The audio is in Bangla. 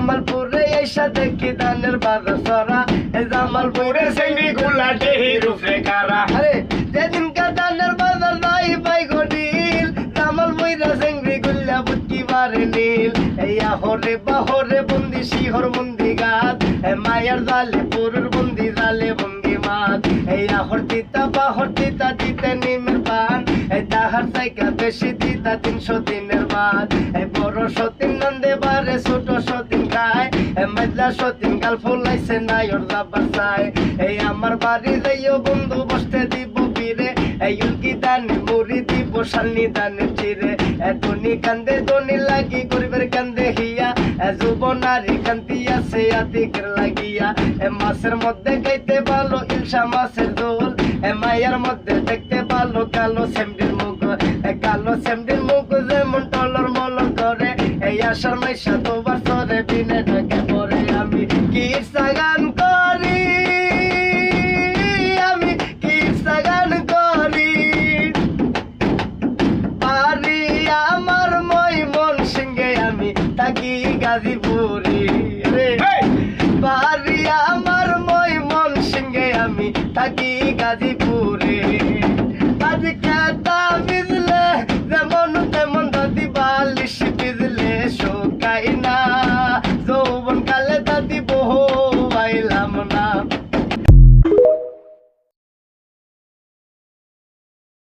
জামালপুরে এসা দেখি ধানের বাজার সরা জামালপুরে সেঙ্গি গুলা দেহির উপরে কারা আরে যেদিনকার ধানের বাজার নাই পাই গডিল জামালপুরে সেঙ্গি গুলা বুটকি বারে নীল এই আহরে বাহরে বন্দি শিহর বন্দি গাছ মায়ের জালে পুরুর বন্দি জালে বন্দি মাছ এই আহর তিতা বাহর তিতা দিতে নিমের পান এই তাহার সাইকা বেশি দিতা 300 দিনের বাদ এই বড় সতীন নন্দে বারে ছোট সতীন খায় মজলা সতীন গাল ফুলাইছে নাই ওর যাবার চাই এই আমার বাড়ি যাইও বন্ধু বসতে দিব বীরে এই উল্কি দানে মুড়ি দিব শালনি দানে চিরে ধনি কান্দে ধনি লাগি গরিবের কান্দে হিয়া যুবনারী কান্তি আছে আতিকের লাগিয়া মাছের মধ্যে খাইতে ভালো ইলশা মাছের দোল মায়ের মধ্যে দেখতে ভালো কালো সেমডির মুখ কালো সেমডির মুখ যেমন টলর মলর করে এই আশার মাইশা তোবার সরে বিনে ঢাকে পরে আমি কি সাগান করি আমি কি সাগান করি পারি আমার মই মন সিংহে আমি থাকি গাজীপুরি রে পারি আমার মই মন সিংহে আমি থাকি গাজীপুর